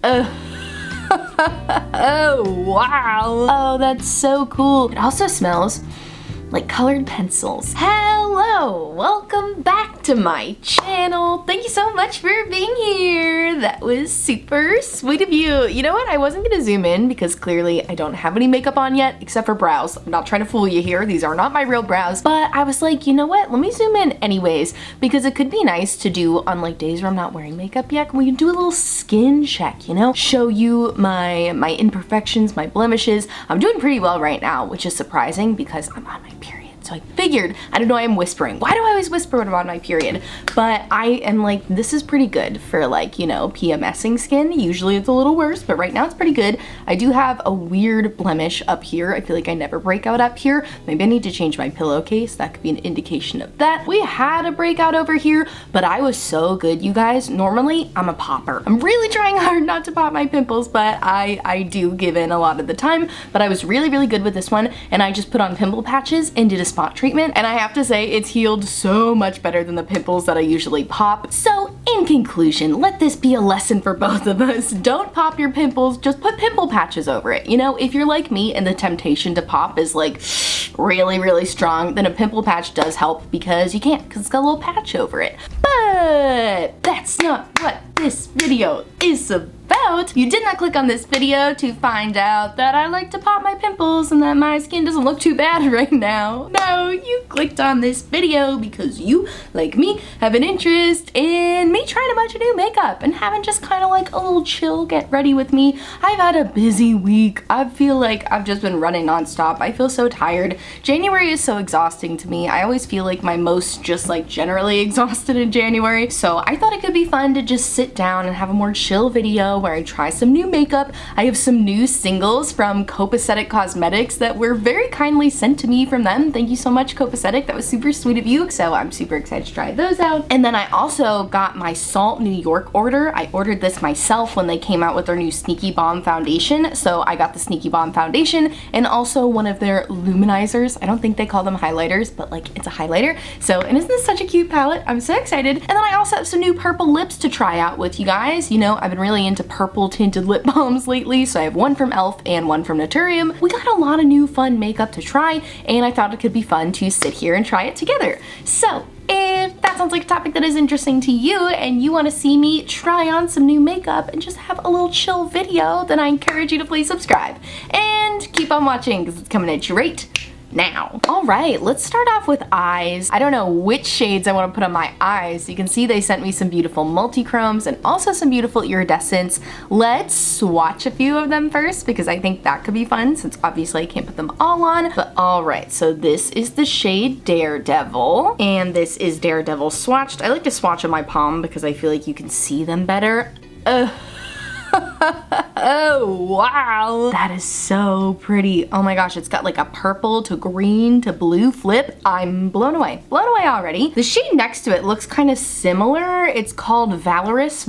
Oh, wow. Oh, that's so cool. It also smells like colored pencils. Hello, welcome back to my channel. Thank you so much for being here. That was super sweet of you. You know what? I wasn't gonna zoom in because clearly I don't have any makeup on yet except for brows. I'm not trying to fool you here. These are not my real brows, but I was like, you know what? Let me zoom in anyways because it could be nice to do on like days where I'm not wearing makeup yet. We can do a little skin check, you know? Show you my imperfections, my blemishes. I'm doing pretty well right now, which is surprising because I'm on my period. So I figured, I don't know why I'm whispering. Why do I always whisper when I'm on my period? But I am like, this is pretty good for like, you know, PMSing skin. Usually it's a little worse, but right now it's pretty good. I do have a weird blemish up here. I feel like I never break out up here. Maybe I need to change my pillowcase. That could be an indication of that. We had a breakout over here, but I was so good, you guys. Normally, I'm a popper. I'm really trying hard not to pop my pimples, but I do give in a lot of the time. But I was really, really good with this one, and I just put on pimple patches and did a spot treatment, and I have to say it's healed so much better than the pimples that I usually pop. So in conclusion, let this be a lesson for both of us. Don't pop your pimples, just put pimple patches over it. You know, if you're like me and the temptation to pop is like really, really strong, then a pimple patch does help because you can't, because it's got a little patch over it. But that's not what this video is about. You did not click on this video to find out that I like to pop my pimples and that my skin doesn't look too bad right now. No, you clicked on this video because you, like me, have an interest in me trying a bunch of new makeup and having just kind of like a little chill get ready with me. I've had a busy week. I feel like I've just been running nonstop. I feel so tired. January is so exhausting to me. I always feel like my most just like generally exhausted in January. So I thought it could be fun to just sit down and have a more chill video where I try some new makeup. I have some new singles from Copacetic Cosmetics that were very kindly sent to me from them. Thank you so much, Copacetic. That was super sweet of you. So I'm super excited to try those out. And then I also got my Salt New York order. I ordered this myself when they came out with their new Sneaky Balm foundation. So I got the Sneaky Balm foundation and also one of their luminizers. I don't think they call them highlighters, but like it's a highlighter. So, and isn't this such a cute palette? I'm so excited. And then I also have some new purple lips to try out with you guys. You know, I've been really into purple tinted lip balms lately, so I have one from Elf and one from Naturium. We got a lot of new fun makeup to try, and I thought it could be fun to sit here and try it together. So if that sounds like a topic that is interesting to you and you want to see me try on some new makeup and just have a little chill video, then I encourage you to please subscribe and keep on watching because it's coming at you right now. All right, let's start off with eyes. I don't know which shades I want to put on my eyes. You can see they sent me some beautiful multichromes and also some beautiful iridescents. Let's swatch a few of them first because I think that could be fun since obviously I can't put them all on. But all right, so this is the shade Daredevil and this is Daredevil swatched. I like to swatch on my palm because I feel like you can see them better. Oh, wow. That is so pretty. Oh my gosh, it's got like a purple to green to blue flip. I'm blown away. Blown away already. The shade next to it looks kind of similar. It's called Valarous.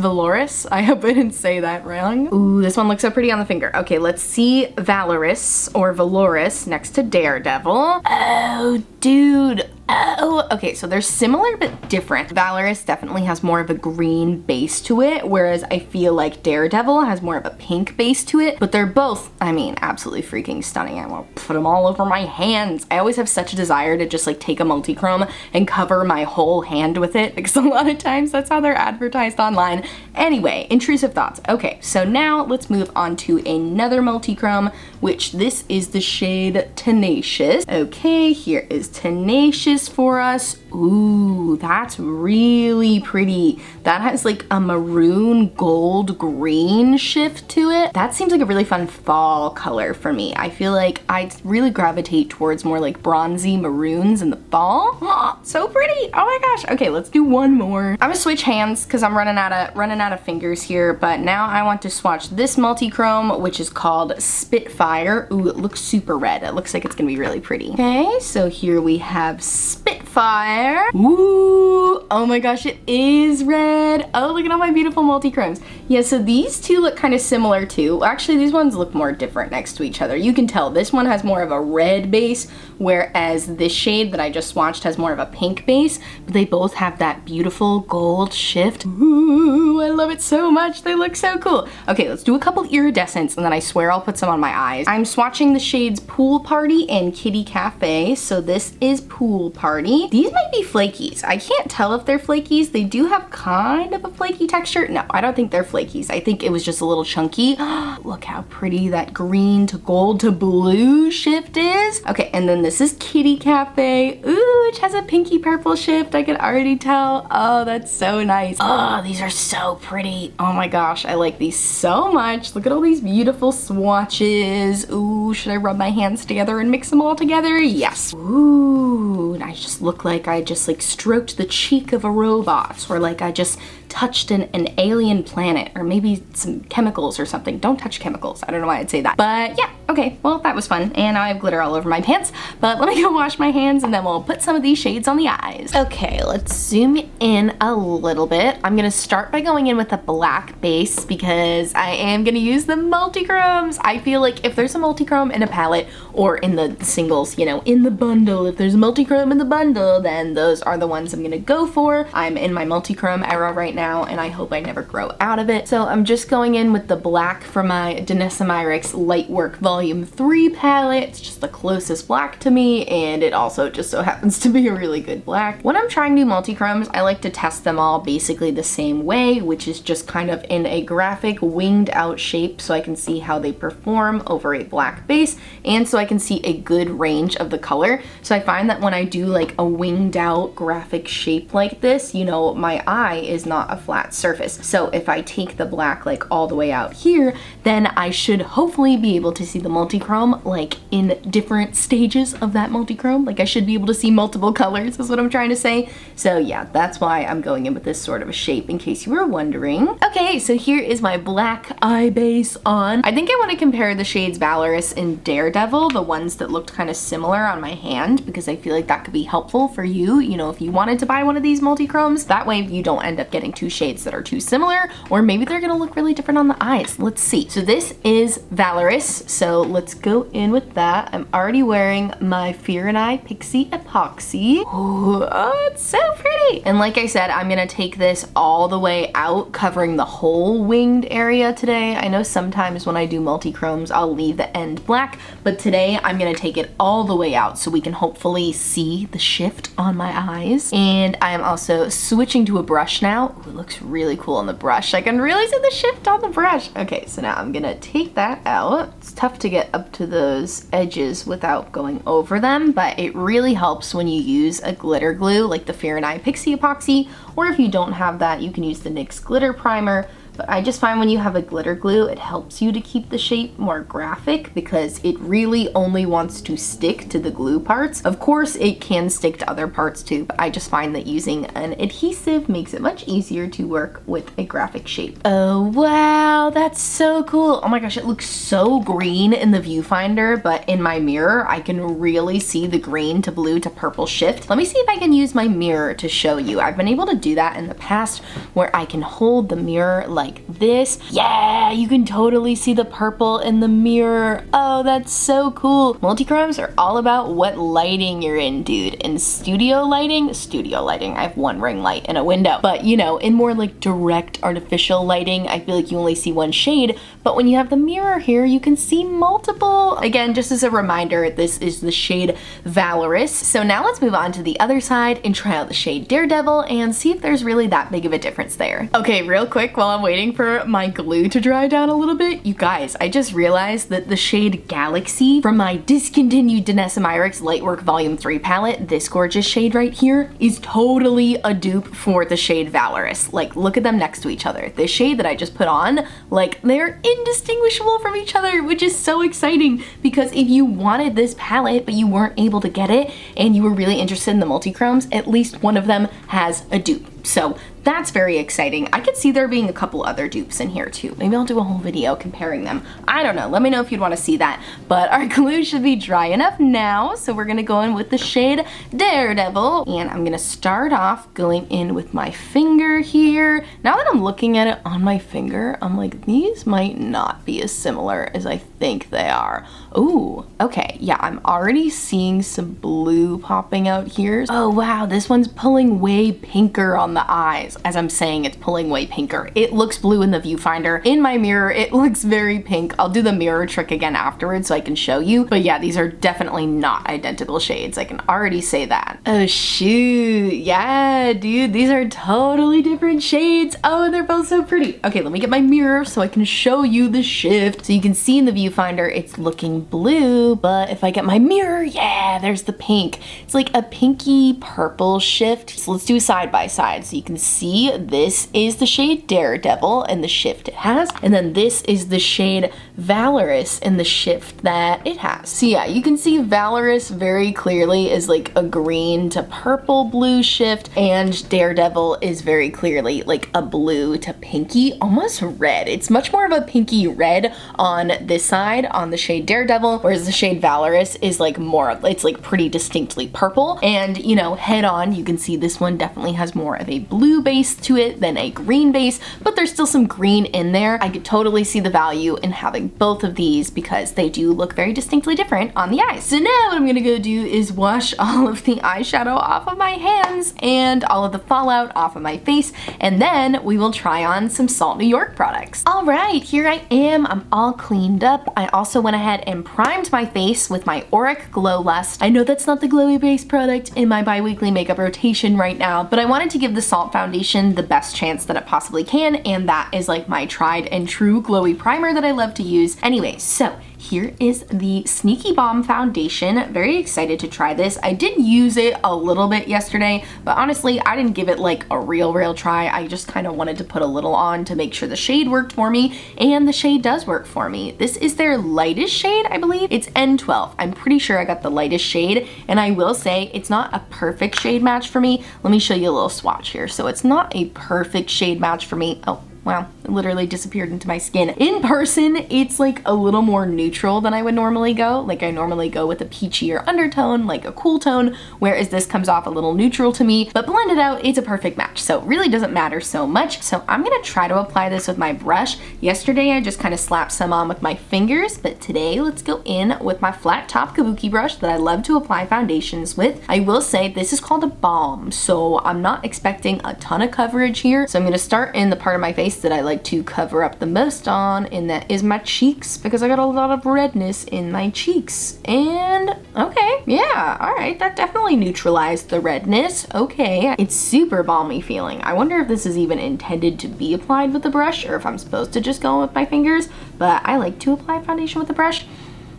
I hope I didn't say that wrong. Ooh, this one looks so pretty on the finger. Okay, let's see Valarous or Valarous next to Daredevil. Oh, dude. Oh, okay, so they're similar but different. Valarous definitely has more of a green base to it, whereas I feel like Daredevil has more of a pink base to it, but they're both, I mean, absolutely freaking stunning. I want to put them all over my hands. I always have such a desire to just like take a multichrome and cover my whole hand with it because a lot of times that's how they're advertised online. Anyway, intrusive thoughts. Okay, so now let's move on to another multichrome, which this is the shade Tenacious. Okay, here is Tenacious for us. Ooh, that's really pretty. That has like a maroon gold green shift to it. That seems like a really fun fall color for me. I feel like I really gravitate towards more like bronzy maroons in the fall. Oh, so pretty. Oh my gosh. Okay, let's do one more. I'm gonna switch hands because I'm running out of fingers here, but now I want to swatch this multichrome, which is called Spitfire. Ooh, it looks super red. It looks like it's gonna be really pretty. Okay, so here we have Spitfire. Ooh, oh my gosh, it is red. Oh, look at all my beautiful multichromes. Yeah, so these two look kind of similar too. Actually, these ones look more different next to each other. You can tell this one has more of a red base, whereas this shade that I just swatched has more of a pink base, but they both have that beautiful gold shift. Ooh, I love it so much. They look so cool. Okay, let's do a couple iridescents and then I swear I'll put some on my eyes. I'm swatching the shades Pool Party and Kitty Cafe. So this is Pool Party. These might be flakies. I can't tell if they're flakies. They do have kind of a flaky texture. No, I don't think they're flakies. I think it was just a little chunky. Look how pretty that green to gold to blue shift is. Okay, and then this is Kitty Cafe. Ooh, which has a pinky purple shift. I can already tell. Oh, that's so nice. Oh, these are so pretty. Oh my gosh, I like these so much. Look at all these beautiful swatches. Ooh, should I rub my hands together and mix them all together? Yes. Ooh, and I just look like I just like stroked the cheek of a robot, or like I just touched an alien planet, or maybe some chemicals or something. Don't touch chemicals. I don't know why I'd say that. But yeah, okay, well, that was fun. And now I have glitter all over my pants, but let me go wash my hands and then we'll put some of these shades on the eyes. Okay, let's zoom in a little bit. I'm gonna start by going in with a black base because I am gonna use the Multichromes. I feel like if there's a multichrome in a palette or in the singles, you know, in the bundle, if there's a multichrome in the bundle, then those are the ones I'm gonna go for. I'm in my multichrome era right now and I hope I never grow out of it. So I'm just going in with the black from my Danessa Myricks Lightwork Volume 3 palette. It's just the closest black to me, and it also just so happens to be a really good black. When I'm trying new multichromes, I like to test them all basically the same way, which is just kind of in a graphic winged out shape so I can see how they perform over a black base, and so I can see a good range of the color. So I find that when I do like a winged out graphic shape like this, you know, my eye is not a flat surface. So if I take the black like all the way out here, then I should hopefully be able to see the multichrome like in different stages of that multichrome. Like I should be able to see multiple colors is what I'm trying to say. So yeah, that's why I'm going in with this sort of a shape in case you were wondering. Okay, so here is my black eye base on. I think I want to compare the shades Valarous and Daredevil, the ones that looked kind of similar on my hand, because I feel like that could be helpful for you, you know, if you wanted to buy one of these multichromes. That way you don't end up getting two shades that are too similar, or maybe they're gonna look really different on the eyes. Let's see. So this is Valarous, so let's go in with that. I'm already wearing my Fear and I Pixie Epoxy. Ooh, oh, it's so pretty. And like I said, I'm gonna take this all the way out, covering the whole winged area today. I know sometimes when I do multichromes, I'll leave the end black, but today I'm gonna take it all the way out so we can hopefully see the shift on my eyes. And I am also switching to a brush now. Ooh, it looks really cool on the brush. I can really see the shift on the brush. Okay, so now I'm gonna take that out. It's tough to get up to those edges without going over them, but it really helps when you use a glitter glue like the Fear and I Pixie Epoxy, or if you don't have that, you can use the NYX Glitter Primer. But I just find when you have a glitter glue, it helps you to keep the shape more graphic because it really only wants to stick to the glue parts. Of course, it can stick to other parts too, but I just find that using an adhesive makes it much easier to work with a graphic shape. Oh, wow, that's so cool. Oh my gosh, it looks so green in the viewfinder, but in my mirror, I can really see the green to blue to purple shift. Let me see if I can use my mirror to show you. I've been able to do that in the past where I can hold the mirror like this. Yeah, you can totally see the purple in the mirror. Oh, that's so cool. Multichromes are all about what lighting you're in, dude. In studio lighting, I have one ring light in a window. But you know, in more like direct artificial lighting, I feel like you only see one shade. But when you have the mirror here, you can see multiple. Again, just as a reminder, this is the shade Valarous. So now let's move on to the other side and try out the shade Daredevil and see if there's really that big of a difference there. Okay, real quick while I'm waiting for my glue to dry down a little bit, you guys, I just realized that the shade Galaxy from my discontinued Danessa Myricks Lightwork Volume 3 palette, this gorgeous shade right here, is totally a dupe for the shade Valarous. Like, look at them next to each other. The shade that I just put on, like, they're indistinguishable from each other, which is so exciting because if you wanted this palette but you weren't able to get it and you were really interested in the multichromes, at least one of them has a dupe. So that's very exciting. I could see there being a couple other dupes in here too. Maybe I'll do a whole video comparing them. I don't know. Let me know if you'd want to see that. But our glue should be dry enough now. So we're going to go in with the shade Daredevil. And I'm going to start off going in with my finger here. Now that I'm looking at it on my finger, I'm like, these might not be as similar as I think they are. Ooh, okay. Yeah, I'm already seeing some blue popping out here. Oh, wow. This one's pulling way pinker on the eyes. As I'm saying, it's pulling way pinker. It looks blue in the viewfinder. In my mirror, it looks very pink. I'll do the mirror trick again afterwards so I can show you. But yeah, these are definitely not identical shades. I can already say that. Oh shoot. Yeah, dude, these are totally different shades. Oh, they're both so pretty. Okay, let me get my mirror so I can show you the shift. So you can see in the viewfinder, it's looking blue, but if I get my mirror, yeah, there's the pink. It's like a pinky purple shift. So let's do side by side so you can see this is the shade Daredevil and the shift it has, and then this is the shade Valarous and the shift that it has. So yeah, you can see Valarous very clearly is like a green to purple blue shift, and Daredevil is very clearly like a blue to pinky, almost red. It's much more of a pinky red on this side on the shade Daredevil, whereas the shade Valarous is like more, it's like pretty distinctly purple. And you know, head on, you can see this one definitely has more of a blue base to it than a green base, but there's still some green in there. I could totally see the value in having both of these because they do look very distinctly different on the eyes. So now what I'm gonna go do is wash all of the eyeshadow off of my hands and all of the fallout off of my face, and then we will try on some Salt New York products. All right, here I am. I'm all cleaned up. I also went ahead and primed my face with my Auric Glow Lust. I know that's not the glowy base product in my bi-weekly makeup rotation right now, but I wanted to give the Salt foundation the best chance that it possibly can, and that is like my tried and true glowy primer that I love to use. Anyway, so here is the Sneaky Balm foundation. Very excited to try this. I did use it a little bit yesterday, but honestly, I didn't give it like a real try. I just kind of wanted to put a little on to make sure the shade worked for me, and the shade does work for me. This is their lightest shade, I believe. It's N12. I'm pretty sure I got the lightest shade, and I will say it's not a perfect shade match for me. Let me show you a little swatch here. So it's not a perfect shade match for me. Oh, wow, it literally disappeared into my skin. In person, it's like a little more neutral than I would normally go. Like I normally go with a peachier undertone, like a cool tone, whereas this comes off a little neutral to me, but blended out, it's a perfect match. So it really doesn't matter so much. So I'm gonna try to apply this with my brush. Yesterday, I just kind of slapped some on with my fingers, but today, let's go in with my flat top kabuki brush that I love to apply foundations with. I will say this is called a balm, so I'm not expecting a ton of coverage here. So I'm gonna start in the part of my face that I like to cover up the most on, and that is my cheeks, because I got a lot of redness in my cheeks. And okay, yeah, all right, that definitely neutralized the redness. Okay, it's super balmy feeling. I wonder if this is even intended to be applied with the brush or if I'm supposed to just go with my fingers, but I like to apply foundation with the brush.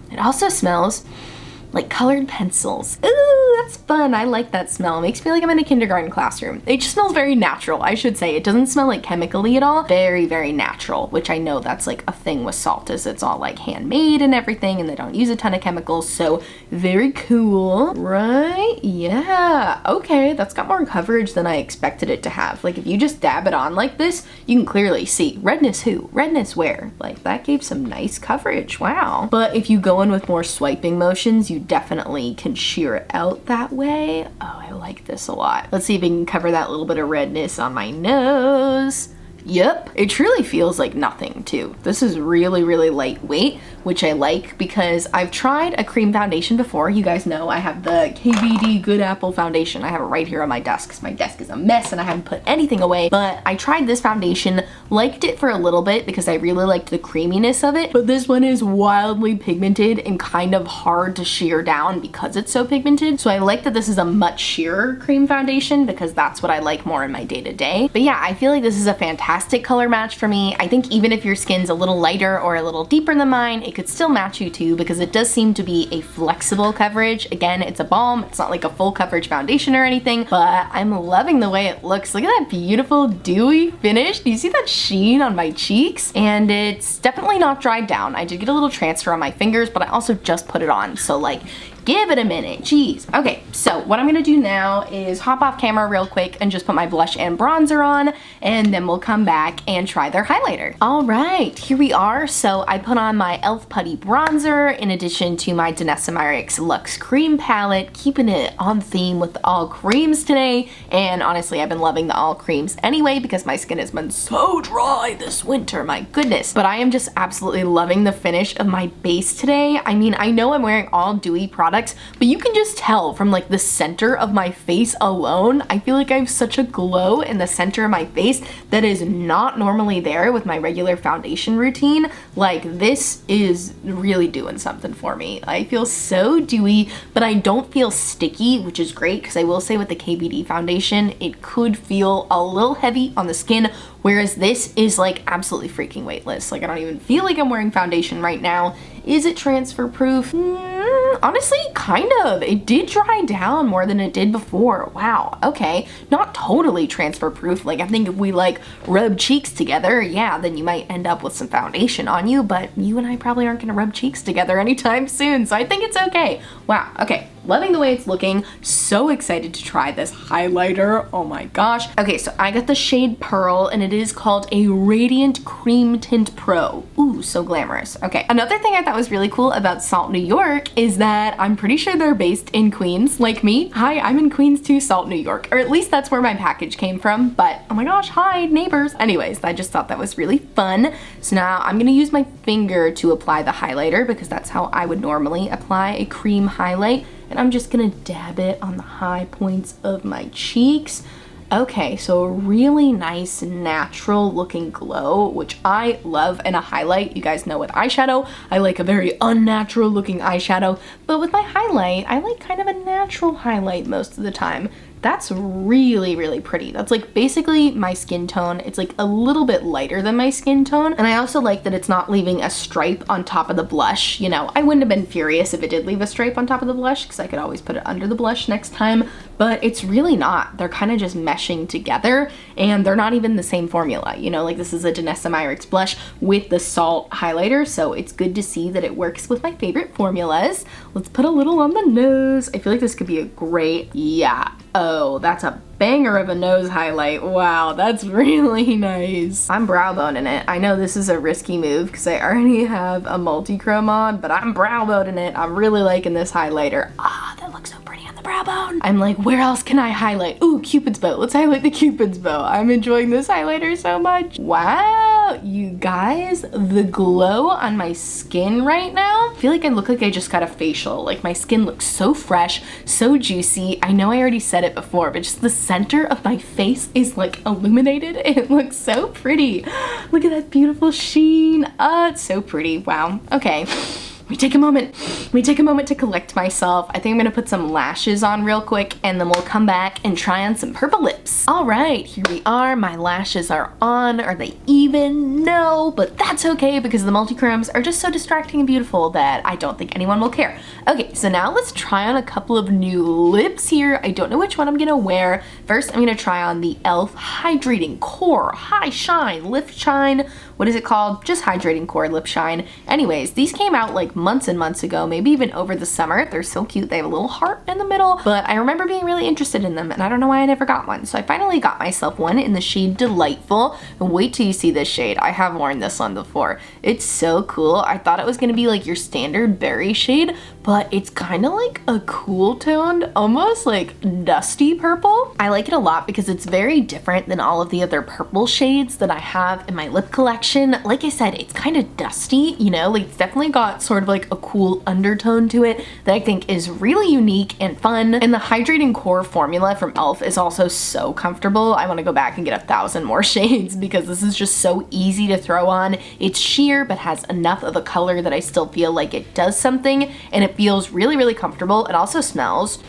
It also smells like colored pencils. Ooh, that's fun. I like that smell. It makes me feel like I'm in a kindergarten classroom. It just smells very natural, I should say. It doesn't smell like chemically at all. Very natural, which I know that's like a thing with salt, is it's all like handmade and everything, and they don't use a ton of chemicals, so very cool, right? Yeah, okay, that's got more coverage than I expected it to have. Like if you just dab it on like this, you can clearly see redness who, redness where. Like that gave some nice coverage, wow. But if you go in with more swiping motions, you definitely can sheer it out that way. Oh, I like this a lot. Let's see if we can cover that little bit of redness on my nose. Yep, it truly feels like nothing too. This is really lightweight, which I like because I've tried a cream foundation before. You guys know I have the KVD Good Apple foundation. I have it right here on my desk because my desk is a mess and I haven't put anything away. But I tried this foundation, liked it for a little bit because I really liked the creaminess of it. But this one is wildly pigmented and kind of hard to sheer down because it's so pigmented. So I like that this is a much sheerer cream foundation because that's what I like more in my day-to-day. But yeah, I feel like this is a fantastic color match for me. I think even if your skin's a little lighter or a little deeper than mine, it could still match you too because it does seem to be a flexible coverage. Again, it's a balm. It's not like a full coverage foundation or anything, but I'm loving the way it looks. Look at that beautiful dewy finish. Do you see that sheen on my cheeks? And it's definitely not dried down. I did get a little transfer on my fingers, but I also just put it on. So like Give it a minute, jeez. Okay, so what I'm gonna do now is hop off camera real quick and just put my blush and bronzer on, and then we'll come back and try their highlighter. All right, here we are. So I put on my Elf Putty bronzer in addition to my Danessa Myricks Luxe Cream palette, keeping it on theme with the all creams today. And honestly, I've been loving the all creams anyway because my skin has been so dry this winter, my goodness. But I am just absolutely loving the finish of my base today. I mean, I know I'm wearing all dewy products, but you can just tell from like the center of my face alone. I feel like I have such a glow in the center of my face that is not normally there with my regular foundation routine. Like, this is really doing something for me. I feel so dewy, but I don't feel sticky, which is great because I will say with the KBD foundation, it could feel a little heavy on the skin, whereas this is like absolutely freaking weightless. Like, I don't even feel like I'm wearing foundation right now. Is it transfer proof? Honestly, kind of. It did dry down more than it did before. Wow, okay. Not totally transfer proof. Like, I think if we like rub cheeks together, yeah, then you might end up with some foundation on you, but you and I probably aren't gonna rub cheeks together anytime soon, so I think it's okay. Wow, okay. Loving the way it's looking. So excited to try this highlighter. Oh my gosh. Okay, so I got the shade Pearl, and it is called a Radiant Cream Tint Pro. Ooh, so glamorous. Okay, another thing I thought was really cool about Salt New York is that I'm pretty sure they're based in Queens, like me. Hi, I'm in Queens too, Salt New York. Or at least that's where my package came from, but oh my gosh, hi, neighbors. Anyways, I just thought that was really fun. So now I'm gonna use my finger to apply the highlighter because that's how I would normally apply a cream highlight. And I'm just gonna dab it on the high points of my cheeks. Okay, so a really nice natural looking glow, which I love in a highlight. You guys know with eyeshadow, I like a very unnatural looking eyeshadow, but with my highlight, I like kind of a natural highlight most of the time. That's really, really pretty. That's like basically my skin tone. It's like a little bit lighter than my skin tone. And I also like that it's not leaving a stripe on top of the blush. You know, I wouldn't have been furious if it did leave a stripe on top of the blush because I could always put it under the blush next time, but it's really not. They're kind of just meshing together and they're not even the same formula. You know, like this is a Danessa Myricks blush with the salt highlighter, so it's good to see that it works with my favorite formulas. Let's put a little on the nose. I feel like this could be a great, yeah. Oh, that's a banger of a nose highlight. Wow, that's really nice. I'm brow boning it. I know this is a risky move because I already have a multi-chrome on, but I'm brow boning it. I'm really liking this highlighter. Ah, that looks so pretty on the brow bone. I'm like, where else can I highlight? Ooh, Cupid's bow. Let's highlight the Cupid's bow. I'm enjoying this highlighter so much. Wow, you guys, the glow on my skin right now. I feel like I look like I just got a facial. Like my skin looks so fresh, so juicy. I know I already said it before, but just the center of my face is like illuminated. It looks so pretty. Look at that beautiful sheen. It's so pretty. Wow. Okay. Let me take a moment to collect myself. I think I'm gonna put some lashes on real quick and then we'll come back and try on some purple lips. All right, here we are. My lashes are on. Are they even? No, but that's okay because the Multichromes are just so distracting and beautiful that I don't think anyone will care. Okay, so now let's try on a couple of new lips here. I don't know which one I'm gonna wear. First, I'm gonna try on the Elf Hydrating Core High Shine Lip Shine. What is it called? Just Hydrating Core Lip Shine. Anyways, these came out like months and months ago, maybe even over the summer. They're so cute. They have a little heart in the middle, but I remember being really interested in them and I don't know why I never got one. So I finally got myself one in the shade Delightful. And wait till you see this shade. I have worn this one before. It's so cool. I thought it was gonna be like your standard berry shade, but it's kind of like a cool toned, almost like dusty purple. I like it a lot because it's very different than all of the other purple shades that I have in my lip collection. Like I said, it's kind of dusty, you know, like it's definitely got sort of like a cool undertone to it that I think is really unique and fun. And the Hydrating Core formula from Elf is also so comfortable. I want to go back and get 1,000 more shades because this is just so easy to throw on. It's sheer but has enough of a color that I still feel like it does something, and it feels really, really comfortable. It also smells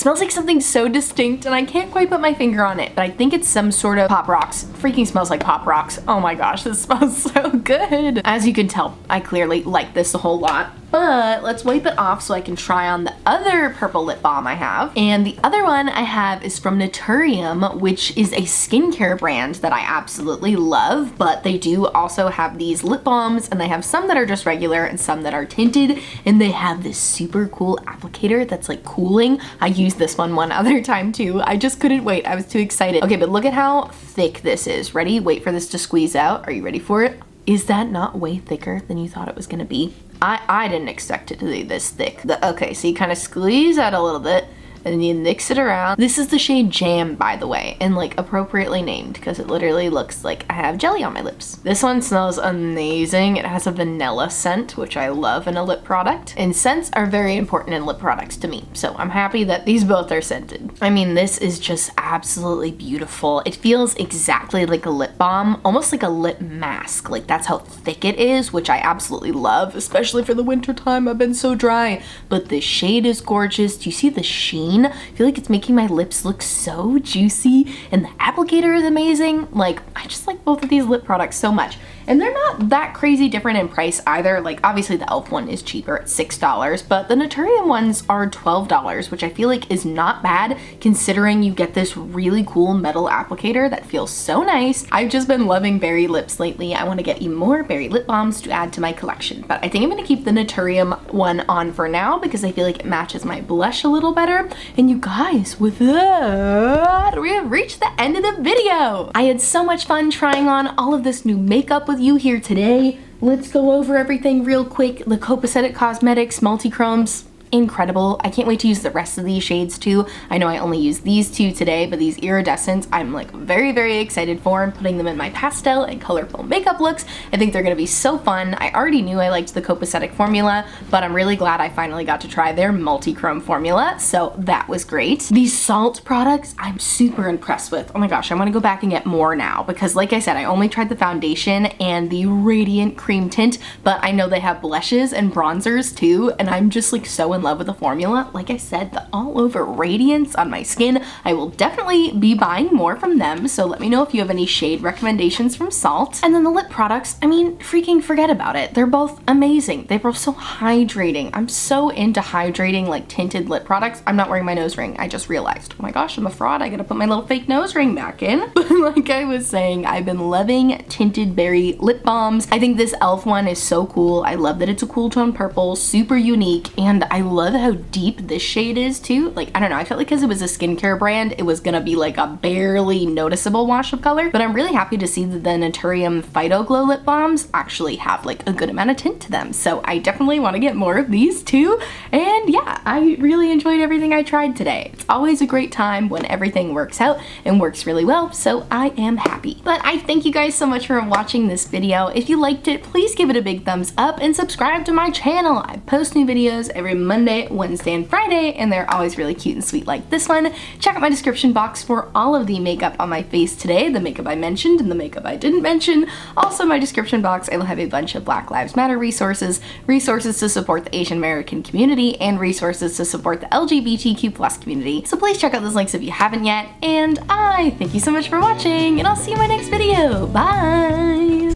like something so distinct and I can't quite put my finger on it, but I think it's some sort of Pop Rocks. Freaking smells like Pop Rocks. Oh my gosh, this smells so good. As you can tell, I clearly like this a whole lot. But let's wipe it off so I can try on the other purple lip balm I have. And the other one I have is from Naturium, which is a skincare brand that I absolutely love, but they do also have these lip balms, and they have some that are just regular and some that are tinted, and they have this super cool applicator that's like cooling. I used this one other time too. I just couldn't wait. I was too excited. Okay, but look at how thick this is. Ready? Wait for this to squeeze out. Are you ready for it? Is that not way thicker than you thought it was gonna be? I didn't expect it to be this thick. Okay, so you kind of squeeze out a little bit and then you mix it around. This is the shade Jam, by the way, and like appropriately named because it literally looks like I have jelly on my lips. This one smells amazing. It has a vanilla scent, which I love in a lip product, and scents are very important in lip products to me, so I'm happy that these both are scented. I mean, this is just absolutely beautiful. It feels exactly like a lip balm, almost like a lip mask. Like, that's how thick it is, which I absolutely love, especially for the winter time. I've been so dry, but the shade is gorgeous. Do you see the sheen? I feel like it's making my lips look so juicy, and the applicator is amazing. Like, I just like both of these lip products so much. And they're not that crazy different in price either. Like, obviously the Elf one is cheaper at $6, but the Naturium ones are $12, which I feel like is not bad considering you get this really cool metal applicator that feels so nice. I've just been loving berry lips lately. I want to get even more berry lip balms to add to my collection, but I think I'm going to keep the Naturium one on for now because I feel like it matches my blush a little better. And you guys, with that, we have reached the end of the video. I had so much fun trying on all of this new makeup with you here today. Let's go over everything real quick. The Copacetic Cosmetics Multichromes, incredible. I can't wait to use the rest of these shades too. I know I only used these two today, but these iridescents I'm like very excited for. I'm putting them in my pastel and colorful makeup looks. I think they're gonna be so fun. I already knew I liked the Copacetic formula, but I'm really glad I finally got to try their multi-chrome formula, so that was great. These salt products I'm super impressed with. Oh my gosh, I want to go back and get more now because, like I said, I only tried the foundation and the Radiant Cream Tint, but I know they have blushes and bronzers too, and I'm just like so in love with the formula. Like I said, the all over radiance on my skin. I will definitely be buying more from them, so let me know if you have any shade recommendations from Salt. And then the lip products, I mean, freaking forget about it. They're both amazing. They're both so hydrating. I'm so into hydrating like tinted lip products. I'm not wearing my nose ring. I just realized, oh my gosh, I'm a fraud. I gotta put my little fake nose ring back in. But like I was saying, I've been loving tinted berry lip balms. I think this Elf one is so cool. I love that it's a cool tone purple, super unique, and I love how deep this shade is too. Like, I don't know, I felt like because it was a skincare brand, it was gonna be like a barely noticeable wash of color, but I'm really happy to see that the Naturium Phyto Glow lip balms actually have like a good amount of tint to them. So I definitely want to get more of these too. And yeah, I really enjoyed everything I tried today. It's always a great time when everything works out and works really well, so I am happy. But I thank you guys so much for watching this video. If you liked it, please give it a big thumbs up and subscribe to my channel. I post new videos every Monday, Wednesday, and Friday, and they're always really cute and sweet like this one. Check out my description box for all of the makeup on my face today, the makeup I mentioned and the makeup I didn't mention. Also, my description box, I will have a bunch of Black Lives Matter resources, resources to support the Asian American community, and resources to support the LGBTQ+ community. So please check out those links if you haven't yet, and I thank you so much for watching, and I'll see you in my next video. Bye!